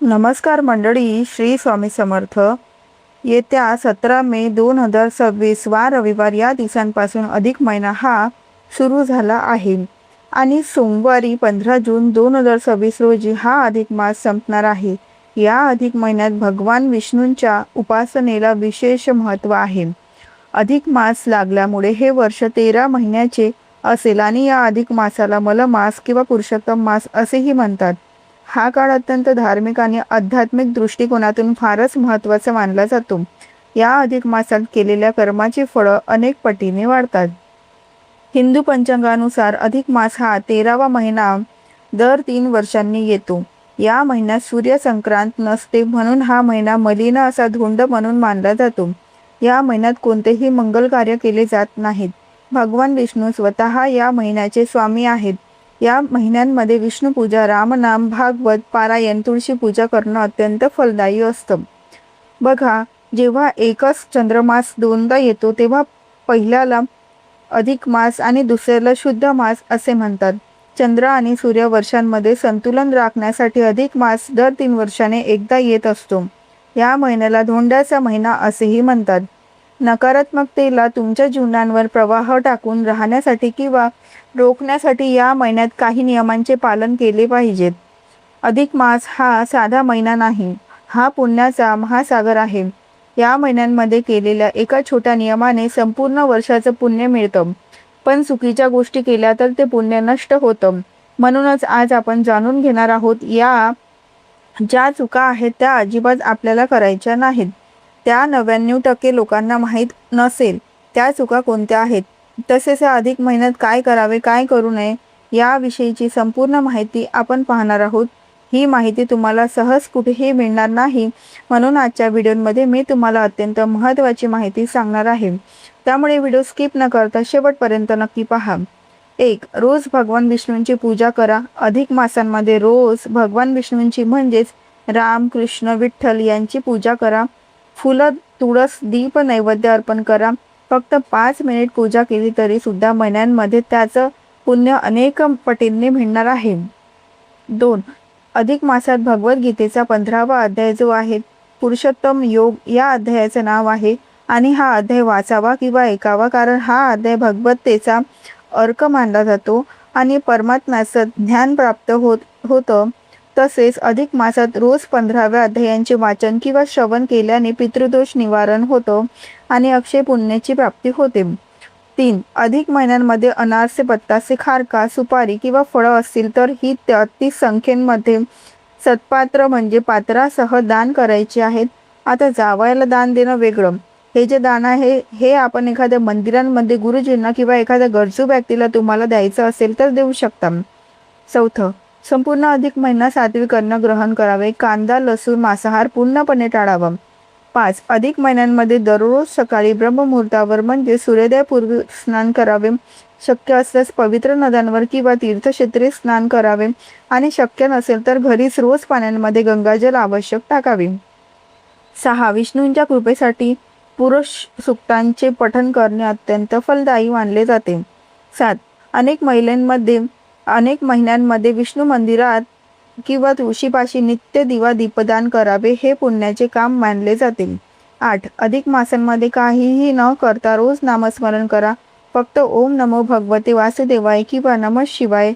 नमस्कार मंडळी, श्री स्वामी समर्थ. येत्या 17 मे 2026 वा रविवार या दिवसांपासून अधिक महिना हा सुरू झाला आहे आणि सोमवारी 15 जून 2026 रोजी हा अधिक मास संपणार आहे. या अधिक महिन्यात भगवान विष्णूंच्या उपासनेला विशेष महत्त्व आहे. अधिक मास लागल्यामुळे हे वर्ष 13 महिन्याचे असेल आणि या अधिक मासाला मलमास किंवा पुरुषोत्तम मास असेही म्हणतात. हा काळ अत्यंत धार्मिक आणि आध्यात्मिक दृष्टिकोनातून फारच महत्त्वाचा मानला जातो. या अधिक मासात केलेल्या कर्माची फळं अनेक पटीने वाढतात. हिंदू पंचांगानुसार अधिक मास हा 13वा महिना दर 3 वर्षांनी येतो. या महिन्यात सूर्य संक्रांत नसते, म्हणून हा महिना मलिन असा धोंड म्हणून मानला जातो. या महिन्यात कोणतेही मंगल कार्य केले जात नाहीत. भगवान विष्णू स्वतः या महिन्याचे स्वामी आहेत. या महिन्यांमध्ये विष्णुपूजा, रामनाम, भागवत पारायण, तुळशी पूजा करणं अत्यंत फलदायी असतं. बघा, जेव्हा एकच चंद्रमास दोनदा येतो तेव्हा पहिल्याला अधिक मास आणि दुसऱ्याला शुद्ध मास असे म्हणतात. चंद्र आणि सूर्य वर्षांमध्ये संतुलन राखण्यासाठी अधिक मास दर 3 वर्षाने एकदा येत असतो. या महिन्याला धोंड्याचा महिना असेही म्हणतात. नकारात्मकतेला तुमच्या जीवनावर प्रवाह टाकून राहण्यासाठी किंवा रोखण्यासाठी या महिन्यात काही नियमांचे पालन केले पाहिजेत. अधिक मास हा साधा महिना नाही, हा पुण्याचा महासागर आहे. या महिन्यांमध्ये केलेल्या एका छोट्या नियमाने संपूर्ण वर्षाचं पुण्य मिळतं, पण चुकीच्या गोष्टी केल्या तर ते पुण्य नष्ट होतं. म्हणूनच आज आपण जाणून घेणार आहोत, या ज्या चुका आहेत त्या अजिबात आपल्याला करायच्या नाहीत. त्या 99% लोकांना माहीत नसेल त्या चुका कोणत्या आहेत. तसेच या अधिक महिन्यात काय करावे, काय करू नये याविषयीची संपूर्ण माहिती आपण पाहणार आहोत. ही माहिती तुम्हाला सहज कुठेही मिळणार नाही, म्हणून आजच्या व्हिडिओमध्ये मी तुम्हाला अत्यंत महत्त्वाची माहिती सांगणार आहे. त्यामुळे व्हिडिओ स्किप न करता शेवटपर्यंत नक्की पहा. 1. रोज भगवान विष्णूंची पूजा करा. अधिक मासांमध्ये रोज भगवान विष्णूंची म्हणजेच राम, कृष्ण, विठ्ठल यांची पूजा करा. फुलं, तुळस, दीप नैवेद्य अर्पण करा. फक्त 5 मिनिट पूजा केली तरी सुद्धा महिन्यांमध्ये त्याचं पुण्य अनेक पटींनी मिळणार आहे. 2. अधिक मासात भगवद्गीतेचा 15वा अध्याय जो आहे पुरुषोत्तम योग या अध्यायाचं नाव आहे आणि हा अध्याय वाचावा किंवा ऐकावा, कारण हा अध्याय भगवद्गीतेचा अर्क मानला जातो आणि परमात्म्याचं ज्ञान प्राप्त होतं. तसेच अधिक मासात रोज 15व्या अध्यायांचे वाचन किंवा श्रवण केल्याने पितृदोष निवारण होतं आणि अक्षय पुण्याची प्राप्ती होते. 3. अधिक महिन्यांमध्ये अनारसे, बत्तासे, खारका, सुपारी किंवा फळं असतील तर ही 33 संख्येमध्ये सत्पात्र म्हणजे पात्रासह दान करायचे आहेत. आता जावयाला दान देणं वेगळं. हे जे दान आहे हे आपण एखाद्या मंदिरांमध्ये गुरुजींना किंवा एखाद्या गरजू व्यक्तीला तुम्हाला द्यायचं असेल तर देऊ शकता. 4. संपूर्ण अधिक महिना सात्विक अन्न ग्रहण करावे. कांदा, लसूण, मांसाहार पूर्णपणे टाळावा. 5. अधिक महिन्यांमध्ये दररोज सकाळी ब्रह्ममुहूर्तावर म्हणजे सूर्योदयापूर्वी स्नान करावे. शक्य असल्यास पवित्र नद्यांवर किंवा तीर्थक्षेत्री स्नान करावे आणि शक्य नसेल तर घरीच रोज पाण्यामध्ये गंगाजल आवश्यक टाकावे. 6. विष्णूंच्या कृपेसाठी पुरुष सूक्तांचे पठण करणे अत्यंत फलदायी मानले जाते. 7. अनेक महिन्यांमध्ये विष्णू मंदिरात किंवा तुळशीपाशी नित्य दिवा दीपदान करावे, हे पुण्याचे काम मानले जाते. 8. अधिक मासांमध्ये काहीही न करता रोज नामस्मरण करा. फक्त ओम नमो भगवते वासुदेवाय किंवा नमः शिवाय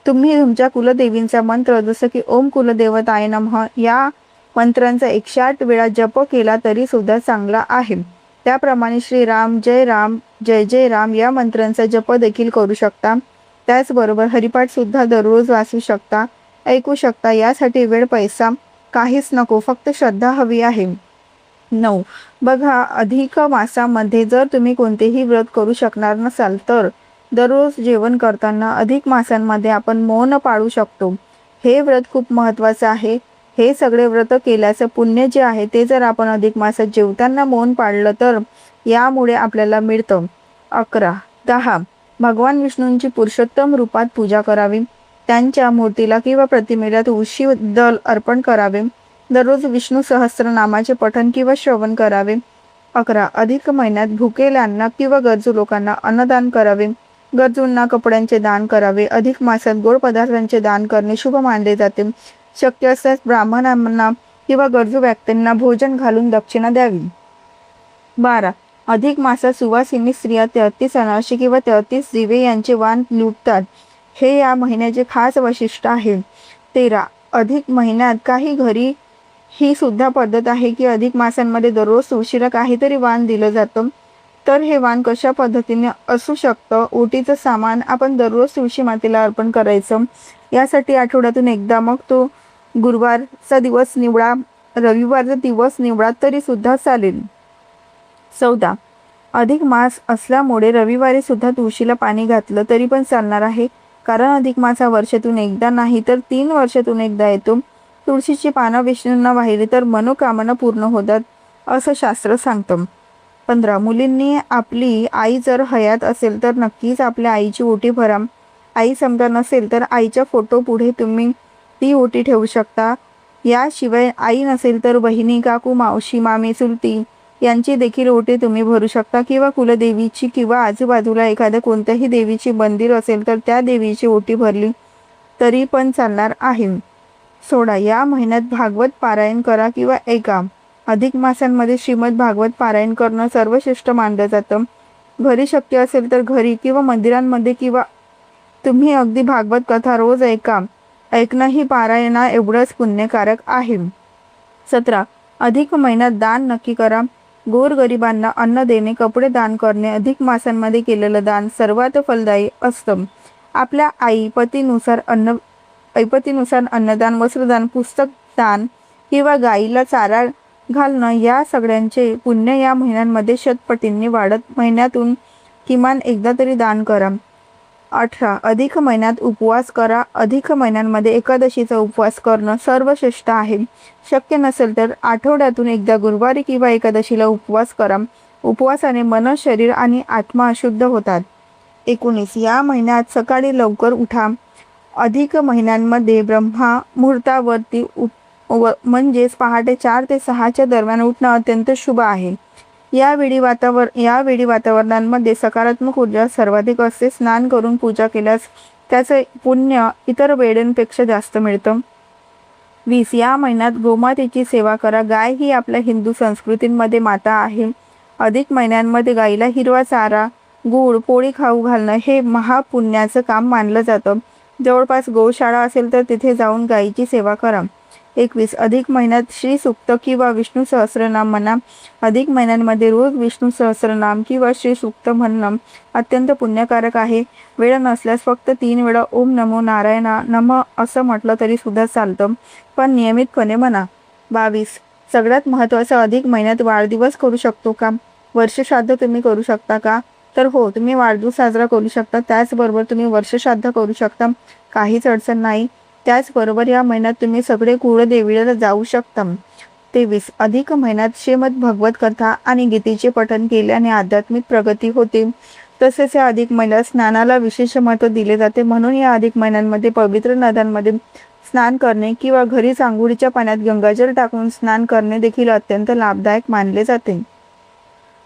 तुम्ही तुमच्या कुलदेवींचा मंत्र जसं की ओम कुलदेवताय नमः या मंत्रांचा 108 वेळा जप केला तरी सुद्धा चांगला आहे. त्याप्रमाणे श्रीराम जय राम जय जय राम या मंत्रांचा जप देखील करू शकता. त्याचबरोबर हरिपाठ सुद्धा दररोज वाचू शकता, ऐकू शकता. यासाठी वेळ, पैसा काहीच नको, फक्त श्रद्धा हवी आहे. 9. बघा, अधिक मासामध्ये जर तुम्ही कोणतेही व्रत करू शकणार नसाल तर दररोज जेवण करताना अधिक मासांमध्ये आपण मौन पाळू शकतो. हे व्रत खूप महत्त्वाचं आहे. हे सगळे व्रत केल्याचं पुण्य जे आहे ते जर आपण अधिक मासात जेवताना मौन पाळलं तर यामुळे आपल्याला मिळतं. 11. 10. भगवान विष्णूंची पुरुषोत्तम रूपात पूजा करावी. त्यांच्या मूर्तीला किंवा प्रतिमेला तुळशी दल अर्पण करावे. दररोज विष्णू सहस्त्रनामाचे पठण किंवा श्रवण करावे. 11. अधिक महिन्यात भुकेल्यांना किंवा गरजू लोकांना अन्नदान करावे. गरजूंना कपड्यांचे दान करावे. अधिक मासात गोड पदार्थांचे दान करणे शुभ मानले जाते. शक्य असल्यास ब्राह्मणांना किंवा गरजू व्यक्तींना भोजन घालून दक्षिणा द्यावी. 12. अधिक मासात सुवासिनी स्त्रिया 33 अनारसे किंवा 33 दिवे यांचे वाण लुटतात. हे या महिन्याचे खास वैशिष्ट्य आहे. 13. अधिक महिन्यात काही घरी ही सुद्धा पद्धत आहे की अधिक मासांमध्ये दररोज तुळशीला काहीतरी वाण दिलं जातं. तर हे वाण कशा पद्धतीने असू शकतं? ओटीचं सामान आपण दररोज तुळशी मातेला अर्पण करायचं. यासाठी आठवड्यातून एकदा, मग तो गुरुवारचा दिवस निवडा, रविवारचा दिवस निवडा तरी सुद्धा चालेल. 14. अधिक मास असल्यामुळे रविवारी सुद्धा तुळशीला पाणी घातलं तरी पण चालणार आहे. कारण अधिक मास हा वर्षातून एकदा नाही तर 3 वर्षातून एकदा येतो. तुळशीची पानं विष्णूंना वाहिली तर मनोकामना पूर्ण होतात असं शास्त्र सांगतं. 15. मुलींनी आपली आई जर हयात असेल तर नक्कीच आपल्या आईची ओटी भरा. आई समजा नसेल तर आईच्या फोटो पुढे तुम्ही ती ओटी ठेवू शकता. याशिवाय आई नसेल तर बहिणी, काकू, मावशी, मामी, चुलती यांची देखील ओटी तुम्ही भरू शकता किंवा कुलदेवीची किंवा आजूबाजूला एखाद्या कोणत्याही देवीची मंदिर असेल तर त्या देवीची ओटी भरली तरी पण चालणार आहे. 16. या महिन्यात भागवत पारायण करा किंवा ऐका. अधिक मासांमध्ये श्रीमद भागवत पारायण करणं सर्वश्रेष्ठ मानलं जातं. घरी शक्य असेल तर घरी किंवा मंदिरांमध्ये किंवा तुम्ही अगदी भागवत कथा रोज ऐका. ऐकणं ही पारायणा एवढंच पुण्यकारक आहे. 17. अधिक महिन्यात दान नक्की करा. गोरगरिबांना अन्न देणे, कपडे दान करणे अधिक मासांमध्ये केलेलं दान सर्वात फलदायी असतं. आपल्या ऐपतीनुसार अन्नदान, वस्त्रदान, पुस्तक दान किंवा गाईला चारा घालणं या सगळ्यांचे पुण्य या महिन्यांमध्ये शतपटींनी वाढत. महिन्यातून किमान एकदा तरी दान करा. 18. अधिक महिन्यात उपवास करा. अधिक महिन्यांमध्ये एकादशीचा उपवास करणं सर्वश्रेष्ठ आहे. शक्य नसेल तर आठवड्यातून एकदा गुरुवारी किंवा एकादशीला उपवास करा. उपवासाने मन, शरीर आणि आत्मा शुद्ध होतात. 19. या महिन्यात सकाळी लवकर उठा. अधिक महिन्यांमध्ये ब्रह्मा मुहूर्तावरती म्हणजेच पहाटे 4 ते 6च्या दरम्यान उठणं अत्यंत शुभ आहे. यावेळी वातावरणांमध्ये सकारात्मक ऊर्जा सर्वाधिक असते. स्नान करून पूजा केल्यास त्याचं पुण्य इतर वेळेंपेक्षा जास्त मिळतं. 20. या महिन्यात गोमातेची सेवा करा. गाय ही आपल्या हिंदू संस्कृतीमध्ये माता आहे. अधिक महिन्यांमध्ये गाईला हिरवा चारा, गूळ, पोळी खाऊ घालणं हे महापुण्याचं काम मानलं जातं. जवळपास गोशाळा असेल तर तिथे जाऊन गायीची सेवा करा. 21. अधिक महिन्यात श्री सूक्त किंवा विष्णू सहस्रनाम म्हणा. अधिक महिन्यांमध्ये रोज विष्णू सहस्रनाम किंवा श्री सूक्त म्हणणं अत्यंत पुण्यकारक आहे. वेळ नसल्यास फक्त 3 वेळा ओम नमो नारायणा नमः असं म्हटलं तरी सुद्धा चालतं, पण नियमितपणे म्हणा. 22. सगळ्यात महत्त्वाचं, अधिक महिन्यात वाढदिवस करू शकतो का? वर्षश्राद्ध तुम्ही करू शकता का? तर हो, तुम्ही वाढदिवस साजरा करू शकता. त्याचबरोबर तुम्ही वर्षश्राद्ध करू शकता. काहीच अडचण नाही. त्याचबरोबर या महिन्यात तुम्ही सगळे कुळदेवीला जाऊ शकता. 23. अधिक महिन्यात श्रीमद भगवत कथा आणि गीतेचे पठण केल्याने आध्यात्मिक प्रगती होते. तसेच या अधिक महिन्यात स्नानाला विशेष महत्त्व दिले जाते. म्हणून या अधिक महिन्यांमध्ये पवित्र नद्यांमध्ये स्नान करणे किंवा घरीच आंघोळीच्या पाण्यात गंगाजल टाकून स्नान करणे देखील अत्यंत लाभदायक मानले जाते.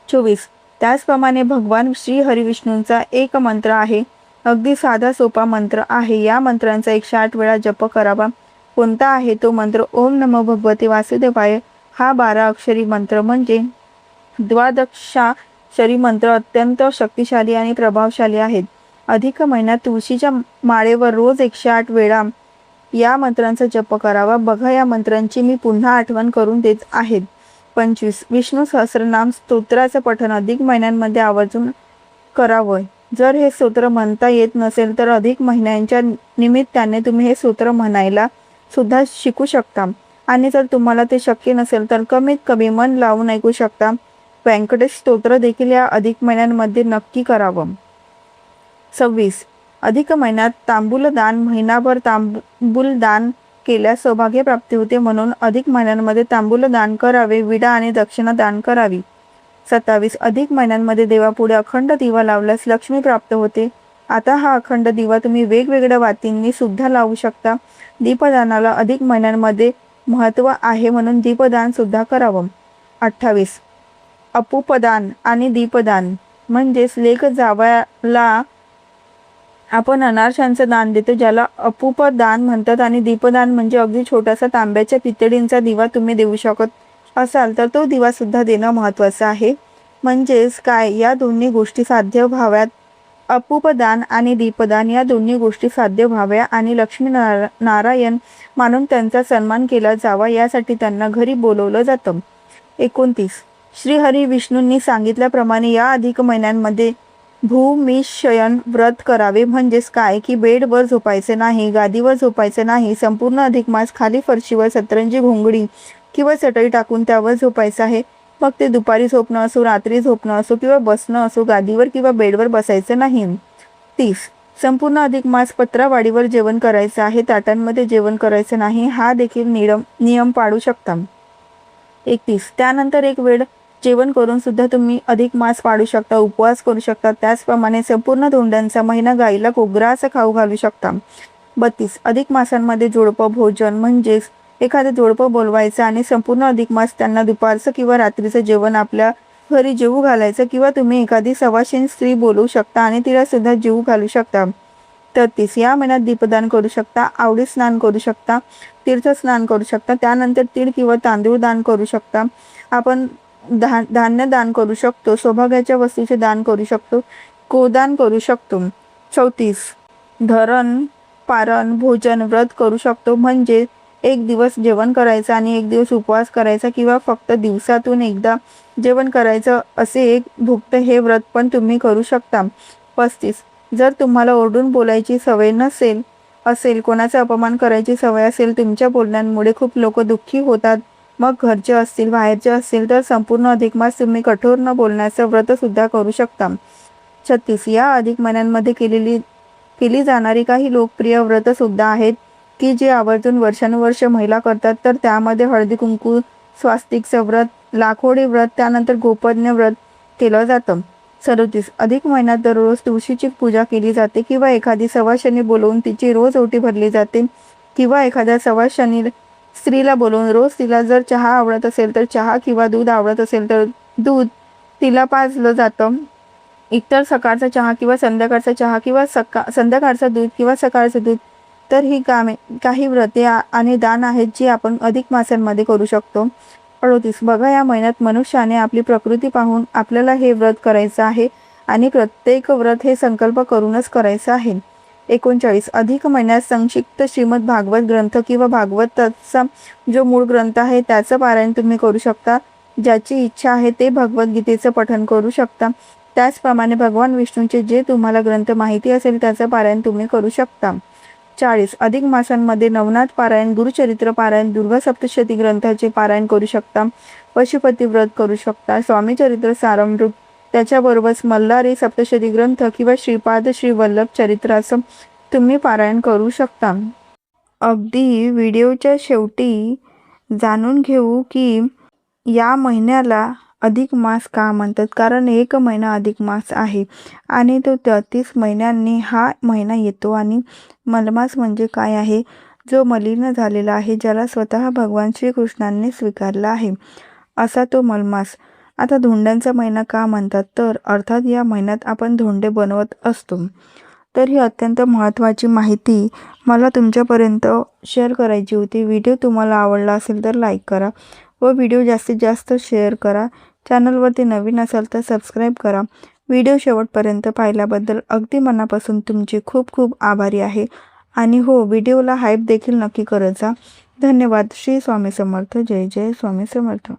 24. त्याचप्रमाणे भगवान श्री हरिविष्णूंचा एक मंत्र आहे. अगदी साधा सोपा मंत्र आहे. या मंत्रांचा 108 वेळा जप करावा. कोणता आहे तो मंत्र? ओम नमो भगवते वासुदेवाय. हा 12 अक्षरी मंत्र म्हणजे द्वादशाक्षरी मंत्र अत्यंत शक्तिशाली आणि प्रभावशाली आहेत. अधिक महिन्यात तुळशीच्या माळेवर रोज 108 वेळा या मंत्रांचा जप करावा. बघा, या मंत्रांची मी पुन्हा आठवण करून देत आहेत. 25. विष्णू सहस्रनाम स्तोत्राचं पठण अधिक महिन्यांमध्ये आवर्जून करावं. जर हे स्तोत्र म्हणता येत नसेल तर अधिक महिन्यांच्या निमित्ताने तुम्ही हे स्तोत्र म्हणायला सुद्धा शिकू शकता. आणि जर तुम्हाला ते शक्य नसेल तर कमीत कमी मन लावून ऐकू शकता. व्यंकटेश स्तोत्र देखील या अधिक महिन्यांमध्ये नक्की करावं. 26. अधिक महिन्यात तांबूलदान. महिनाभर तांबूलदान केल्यास सौभाग्य प्राप्ती होते. म्हणून अधिक महिन्यांमध्ये तांबूलदान करावे. विडा आणि दक्षिणा दान करावी. 27. अधिक महिन्यांमध्ये देवापुढे अखंड दिवा लावल्यास लक्ष्मी प्राप्त होते. आता हा अखंड दिवा तुम्ही वेगवेगळ्या वातींनी सुद्धा लावू शकता. दीपदानाला अधिक महिन्यांमध्ये महत्त्व आहे, म्हणून दीपदान सुद्धा करावं. 28. अपूपदान आणि दीपदान म्हणजेच लेक जावयाला आपण अनारशांचं दान देतो, ज्याला अपूप दान म्हणतात. आणि दीपदान म्हणजे अगदी छोटासा तांब्याच्या पितळींचा दिवा तुम्ही देऊ शकत असाल तर तो दिवा सुद्धा देणं महत्त्वाचं आहे. म्हणजेच काय, या दोन्ही गोष्टी साध्य व्हाव्यात. अपूपदान आणि दीपदान या दोन्ही गोष्टी साध्य व्हाव्या आणि लक्ष्मी नारायण मानून त्यांचा सन्मान केला जावा, यासाठी त्यांना घरी बोलवलं जातं. 29. श्रीहरी विष्णूंनी सांगितल्याप्रमाणे या अधिक महिन्यांमध्ये भूमिशयन व्रत करावे. म्हणजेच काय की बेडवर झोपायचे नाही, गादीवर झोपायचे नाही. संपूर्ण अधिक मास खाली फरशीवर सतरंजी घोंगडी किंवा चटई टाकून त्यावर झोपायचं आहे. मग ते दुपारी झोपणं असो, रात्री झोपणं असो किंवा बसणं असो, गादीवर किंवा बेडवर बसायचं नाही. 30. संपूर्ण अधिक मास पत्रावाडीवर जेवण करायचं आहे, ताटांमध्ये जेवण करायचं नाही. हा देखील नियम पाळू शकता. 31. त्यानंतर एक वेळ जेवण करून सुद्धा तुम्ही अधिक मास पाळू शकता, उपवास करू शकता. त्याचप्रमाणे संपूर्ण धोंड्यांचा महिना गाईला कोगराचं खाऊ घालू शकता. 32. अधिक मासांमध्ये जोडपं भोजन म्हणजेच एखादं जोडपं बोलवायचं आणि संपूर्ण अधिक मास त्यांना दुपारचं किंवा रात्रीचं जेवण आपल्या घरी जेवू घालायचं, किंवा तुम्ही एखादी सवाशीण स्त्री बोलवू शकता आणि तिला सुद्धा जेवू घालू शकता. 33. या महिन्यात दीपदान करू शकता, आवडी स्नान करू शकता, तीर्थस्नान करू शकता. त्यानंतर तीळ किंवा तांदूळ दान करू शकता. आपण धान्य दान करू शकतो, सौभाग्याच्या वस्तूचे दान करू शकतो, गोदान करू शकतो. 34. धरण पारण भोजन व्रत करू शकतो. म्हणजे एक दिवस जेवण करायचं आणि एक दिवस उपवास करायचा, किंवा फक्त दिवसातून एकदा जेवण करायचं, असे एक भुक्त हे व्रत पण तुम्ही करू शकता. 35. जर तुम्हाला ओरडून बोलायची सवय असेल, कोणाचा अपमान करायची सवय असेल, तुमच्या बोलण्यांमुळे खूप लोक दुःखी होतात, मग घरचे असतील बाहेरचे असतील, तर संपूर्ण अधिक मास तुम्ही कठोर न बोलण्याचं व्रत सुद्धा करू शकता. 36. या अधिक महिन्यांमध्ये केली जाणारी काही लोकप्रिय व्रत सुद्धा आहेत की जे आवर्जून वर्षानुवर्ष महिला करतात. तर त्यामध्ये हळदी कुंकू, स्वास्तिकचं व्रत, लाखोडी व्रत, त्यानंतर गोपज्ञ व्रत केलं जातं. 37. अधिक महिन्यात दररोज तुळशीची पूजा केली जाते, किंवा एखादी सवाशनी बोलवून तिची रोज ओटी भरली जाते, किंवा एखाद्या सवाशनी स्त्रीला बोलवून रोज तिला जर चहा आवडत असेल तर चहा, किंवा दूध आवडत असेल तर दूध तिला पाजलं जातं. इतर सकाळचा चहा किंवा संध्याकाळचा चहा, किंवा संध्याकाळचा दूध किंवा सकाळचं दूध. तर ही काही व्रते आणि दान आहेत जी आपण अधिक मासांमध्ये करू शकतो. 38. बघा, या महिन्यात मनुष्याने आपली प्रकृती पाहून आपल्याला हे व्रत करायचं आहे आणि प्रत्येक व्रत हे संकल्प करूनच करायचं आहे. 39. अधिक महिन्यात संक्षिप्त श्रीमद भागवत ग्रंथ किंवा भागवताचा जो मूळ ग्रंथ आहे त्याचं पारायण तुम्ही करू शकता. ज्याची इच्छा आहे ते भगवद्गीतेचं पठण करू शकता. त्याचप्रमाणे भगवान विष्णूंचे जे तुम्हाला ग्रंथ माहिती असेल त्याचं पारायण तुम्ही करू शकता. 40. अधिक मासांमध्ये नवनाथ पारायण, गुरुचरित्र पारायण, दुर्गा सप्तशती ग्रंथाचे पारायण करू शकता, पशुपती व्रत करू शकता, स्वामी चरित्र सारामृत, त्याच्याबरोबरच मल्हारी सप्तशती ग्रंथ किंवा श्रीपाद श्री वल्लभ चरित्राचं तुम्ही पारायण करू शकता. अगदी व्हिडिओच्या शेवटी जाणून घेऊ की या महिन्याला अधिक मास का म्हणतात. कारण एक महिना अधिक मास आहे आणि तो 33 महिन्यांनी हा महिना येतो. आणि मलमास म्हणजे काय आहे, जो मलिन झालेला आहे, ज्याला स्वतः भगवान श्रीकृष्णांनी स्वीकारला आहे, असा तो मलमास. आता धोंड्यांचा महिना का म्हणतात, तर अर्थात या महिन्यात आपण धोंडे बनवत असतो. तर ही अत्यंत महत्त्वाची माहिती मला तुमच्यापर्यंत शेअर करायची होती. व्हिडिओ तुम्हाला आवडला असेल तर लाईक करा व व्हिडिओ जास्तीत जास्त शेअर करा. चॅनलवरती नवीन असाल तर सबस्क्राईब करा. व्हिडिओ शेवटपर्यंत पाहिल्याबद्दल अगदी मनापासून तुमचे खूप खूप आभारी आहे. आणि हो, व्हिडिओला हाईप देखील नक्की करत जा. धन्यवाद. श्री स्वामी समर्थ. जय जय स्वामी समर्थ.